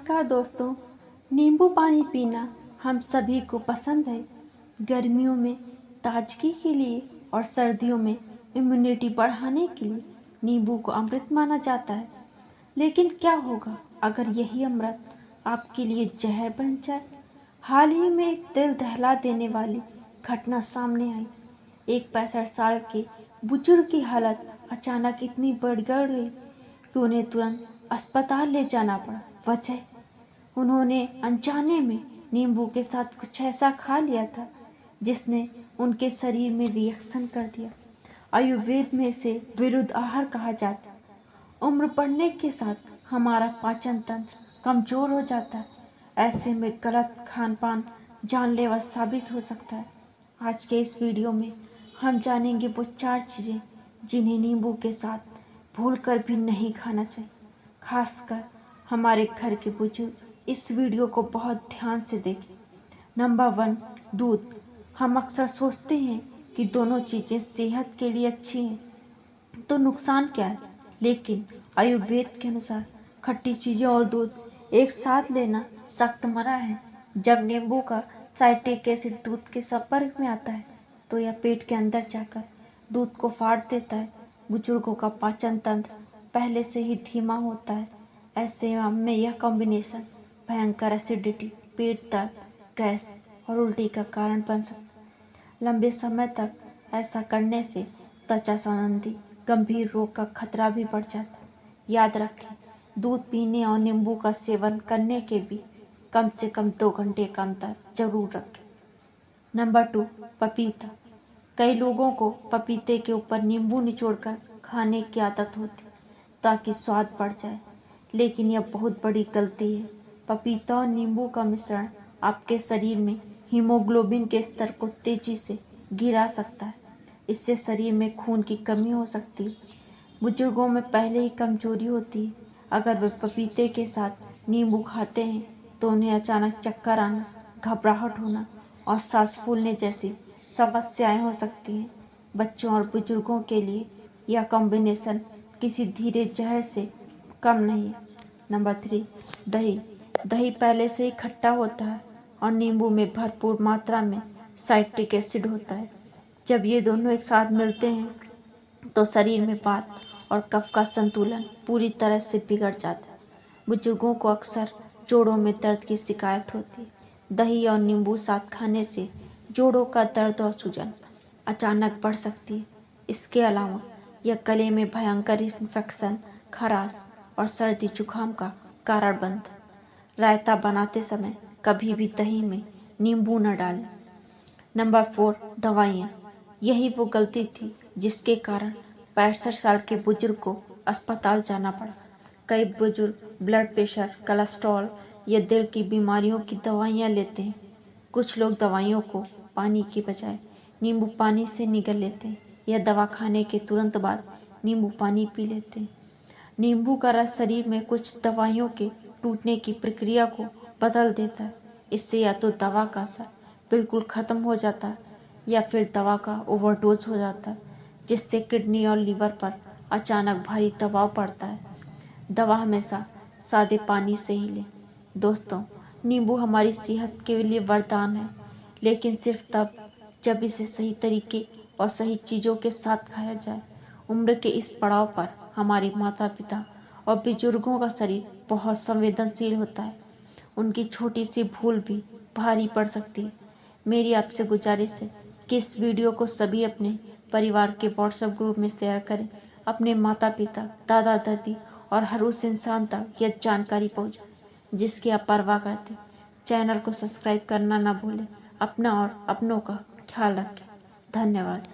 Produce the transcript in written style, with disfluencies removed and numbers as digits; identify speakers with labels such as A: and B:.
A: नमस्कार दोस्तों। नींबू पानी पीना हम सभी को पसंद है। गर्मियों में ताजगी के लिए और सर्दियों में इम्यूनिटी बढ़ाने के लिए नींबू को अमृत माना जाता है। लेकिन क्या होगा अगर यही अमृत आपके लिए जहर बन जाए? हाल ही में एक दिल दहला देने वाली घटना सामने आई। एक 65 साल के बुजुर्ग की हालत अचानक इतनी बढ़ गई कि उन्हें तुरंत अस्पताल ले जाना पड़ा। वजह, उन्होंने अनजाने में नींबू के साथ कुछ ऐसा खा लिया था जिसने उनके शरीर में रिएक्शन कर दिया। आयुर्वेद में इसे विरुद्ध आहार कहा जाता है। उम्र बढ़ने के साथ हमारा पाचन तंत्र कमजोर हो जाता है। ऐसे में गलत खान पान जानलेवा साबित हो सकता है। आज के इस वीडियो में हम जानेंगे वो 4 चीज़ें जिन्हें नींबू के साथ भूलकर भी नहीं खाना चाहिए। खासकर हमारे घर के बुजुर्ग इस वीडियो को बहुत ध्यान से देखें। नंबर 1, दूध। हम अक्सर सोचते हैं कि दोनों चीज़ें सेहत के लिए अच्छी हैं, तो नुकसान क्या है? लेकिन आयुर्वेद के अनुसार खट्टी चीज़ें और दूध एक साथ लेना सख्त मना है। जब नींबू का साइट्रिक एसिड दूध के संपर्क में आता है तो यह पेट के अंदर जाकर दूध को फाड़ देता है। बुजुर्गों का पाचन तंत्र पहले से ही धीमा होता है। ऐसे में यह कॉम्बिनेशन भयंकर एसिडिटी, पेट दर्द, गैस और उल्टी का कारण बन सकता है। लंबे समय तक ऐसा करने से त्वचा संबंधी गंभीर रोग का खतरा भी बढ़ जाता है। याद रखें, दूध पीने और नींबू का सेवन करने के बीच कम से कम 2 घंटे का अंतर जरूर रखें। नंबर 2, पपीता। कई लोगों को पपीते के ऊपर नींबू निचोड़कर खाने की आदत होती है ताकि स्वाद बढ़ जाए, लेकिन यह बहुत बड़ी गलती है। पपीता और नींबू का मिश्रण आपके शरीर में हीमोग्लोबिन के स्तर को तेजी से गिरा सकता है। इससे शरीर में खून की कमी हो सकती है। बुजुर्गों में पहले ही कमजोरी होती है। अगर वे पपीते के साथ नींबू खाते हैं तो उन्हें अचानक चक्कर आना, घबराहट होना और सांस फूलने जैसी समस्याएं हो सकती हैं। बच्चों और बुजुर्गों के लिए यह कॉम्बिनेशन किसी धीरे जहर से कम नहीं है। नंबर 3, दही। दही पहले से ही खट्टा होता है और नींबू में भरपूर मात्रा में साइट्रिक एसिड होता है। जब ये दोनों एक साथ मिलते हैं तो शरीर में वात और कफ का संतुलन पूरी तरह से बिगड़ जाता है। बुजुर्गों को अक्सर जोड़ों में दर्द की शिकायत होती है। दही और नींबू साथ खाने से जोड़ों का दर्द और सूजन अचानक बढ़ सकती है। इसके अलावा यह गले में भयंकर इन्फेक्शन, खराश और सर्दी जुकाम का कारण बनता है। रायता बनाते समय कभी भी दही में नींबू न डालें। नंबर 4, दवाइयाँ। यही वो गलती थी जिसके कारण 65 साल के बुजुर्ग को अस्पताल जाना पड़ा। कई बुजुर्ग ब्लड प्रेशर, कोलेस्ट्रॉल या दिल की बीमारियों की दवाइयाँ लेते हैं। कुछ लोग दवाइयों को पानी की बजाय नींबू पानी से निगल लेते हैं या दवा खाने के तुरंत बाद नींबू पानी पी लेते हैं। नींबू का रस शरीर में कुछ दवाइयों के टूटने की प्रक्रिया को बदल देता है। इससे या तो दवा का असर बिल्कुल ख़त्म हो जाता है या फिर दवा का ओवरडोज हो जाता है, जिससे किडनी और लीवर पर अचानक भारी दबाव पड़ता है। दवा हमेशा सादे पानी से ही लें। दोस्तों, नींबू हमारी सेहत के लिए वरदान है, लेकिन सिर्फ तब जब इसे सही तरीके और सही चीज़ों के साथ खाया जाए। उम्र के इस पड़ाव पर हमारे माता पिता और बुजुर्गों का शरीर बहुत संवेदनशील होता है। उनकी छोटी सी भूल भी भारी पड़ सकती है। मेरी आपसे गुजारिश है कि इस वीडियो को सभी अपने परिवार के व्हाट्सएप ग्रुप में शेयर करें। अपने माता पिता, दादा दादी और हर उस इंसान तक यह जानकारी पहुँचाएं जिसकी आप परवाह करते हैं। चैनल को सब्सक्राइब करना ना भूलें। अपना और अपनों का ख्याल रखें। धन्यवाद।